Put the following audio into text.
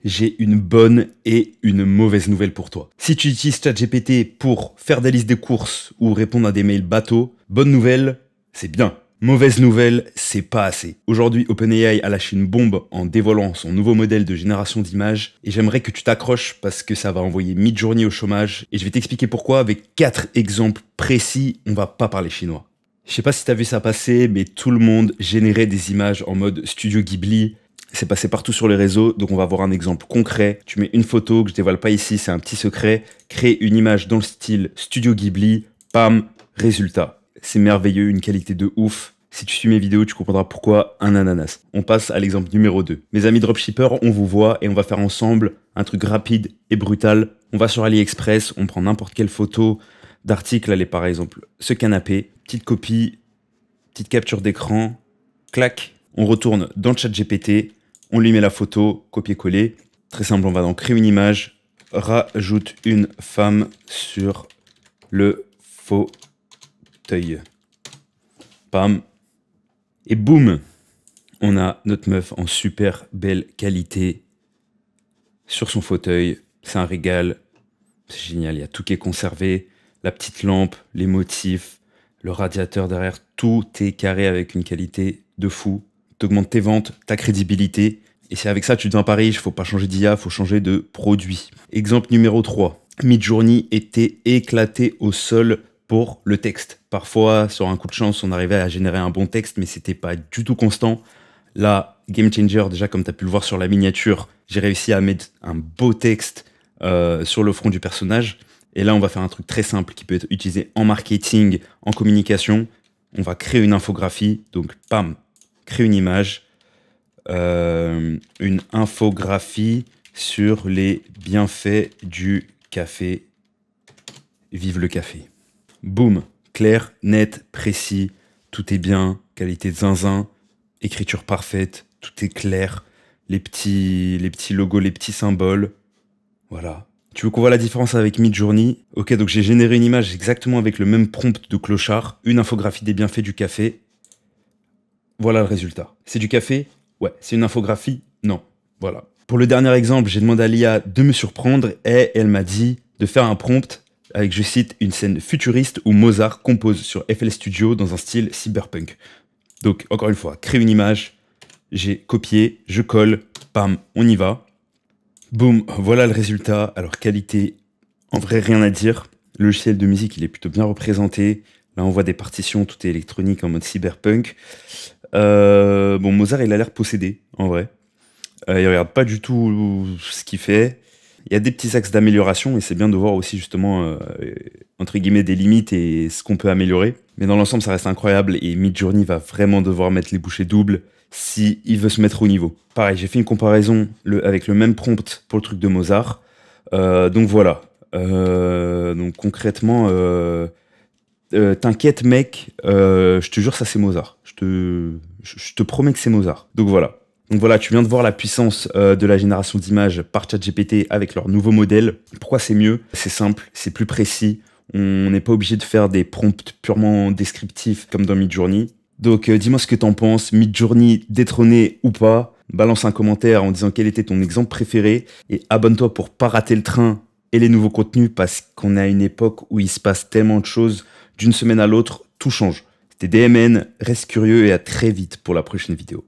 J'ai une bonne et une mauvaise nouvelle pour toi. Si tu utilises ChatGPT pour faire des listes de courses ou répondre à des mails bateaux, bonne nouvelle, c'est bien. Mauvaise nouvelle, c'est pas assez. Aujourd'hui, OpenAI a lâché une bombe en dévoilant son nouveau modèle de génération d'images et j'aimerais que tu t'accroches parce que ça va envoyer Midjourney au chômage et je vais t'expliquer pourquoi avec 4 exemples précis, on va pas parler chinois. Je sais pas si t'as vu ça passer, mais tout le monde générait des images en mode Studio Ghibli. C'est passé partout sur les réseaux, donc on va voir un exemple concret. Tu mets une photo que je dévoile pas ici, c'est un petit secret. Crée une image dans le style Studio Ghibli, pam, résultat. C'est merveilleux, une qualité de ouf. Si tu suis mes vidéos, tu comprendras pourquoi un ananas. On passe à l'exemple numéro 2. Mes amis dropshippers, on vous voit et on va faire ensemble un truc rapide et brutal. On va sur AliExpress, on prend n'importe quelle photo d'article. Allez, par exemple, ce canapé, petite copie, petite capture d'écran, clac. On retourne dans le ChatGPT, on lui met la photo, copier-coller. Très simple, on va dans créer une image, rajoute une femme sur le fauteuil. Pam. Et boum, on a notre meuf en super belle qualité sur son fauteuil. C'est un régal, c'est génial, il y a tout qui est conservé. La petite lampe, les motifs, le radiateur derrière, tout est carré avec une qualité de fou. T'augmentes tes ventes, ta crédibilité. Et c'est avec ça tu deviens pas riche, faut pas changer d'IA, faut changer de produit. Exemple numéro 3. Midjourney était éclaté au sol pour le texte. Parfois, sur un coup de chance, on arrivait à générer un bon texte, mais c'était pas du tout constant. Là, game changer, déjà comme tu as pu le voir sur la miniature, j'ai réussi à mettre un beau texte sur le front du personnage. Et là, on va faire un truc très simple qui peut être utilisé en marketing, en communication. On va créer une infographie. Donc, pam, créer une image. Une infographie sur les bienfaits du café. Vive le café. Boum, clair, net, précis, tout est bien, qualité de zinzin, écriture parfaite, tout est clair, les petits logos, les petits symboles, voilà. Tu veux qu'on voit la différence avec Midjourney? Ok, donc j'ai généré une image exactement avec le même prompt de clochard, une infographie des bienfaits du café. Voilà le résultat. C'est du café? Ouais. C'est une infographie? Non. Voilà. Pour le dernier exemple, j'ai demandé à l'IA de me surprendre et elle m'a dit de faire un prompt avec, je cite, une scène futuriste où Mozart compose sur FL Studio dans un style cyberpunk. Donc, encore une fois, crée une image, j'ai copié, je colle, bam, on y va. Boum, voilà le résultat. Alors, qualité, en vrai, rien à dire. Le logiciel de musique, il est plutôt bien représenté. Là, on voit des partitions, tout est électronique en mode cyberpunk. Bon, Mozart, il a l'air possédé, en vrai. Il regarde pas du tout ce qu'il fait. Il y a des petits axes d'amélioration et c'est bien de voir aussi justement, entre guillemets, des limites et ce qu'on peut améliorer. Mais dans l'ensemble, ça reste incroyable et Midjourney va vraiment devoir mettre les bouchées doubles si il veut se mettre au niveau. Pareil, j'ai fait une comparaison avec le même prompt pour le truc de Mozart. Donc voilà. Donc concrètement, t'inquiète mec, je te jure ça c'est Mozart. Je te promets que c'est Mozart. Donc voilà. Donc voilà, tu viens de voir la puissance de la génération d'images par ChatGPT avec leur nouveau modèle. Pourquoi c'est mieux? C'est simple, c'est plus précis. On n'est pas obligé de faire des prompts purement descriptifs comme dans Midjourney. Donc dis-moi ce que t'en penses. Midjourney détrôné ou pas? Balance un commentaire en disant quel était ton exemple préféré. Et abonne-toi pour pas rater le train et les nouveaux contenus parce qu'on est à une époque où il se passe tellement de choses. D'une semaine à l'autre, tout change. C'était DMN, reste curieux et à très vite pour la prochaine vidéo.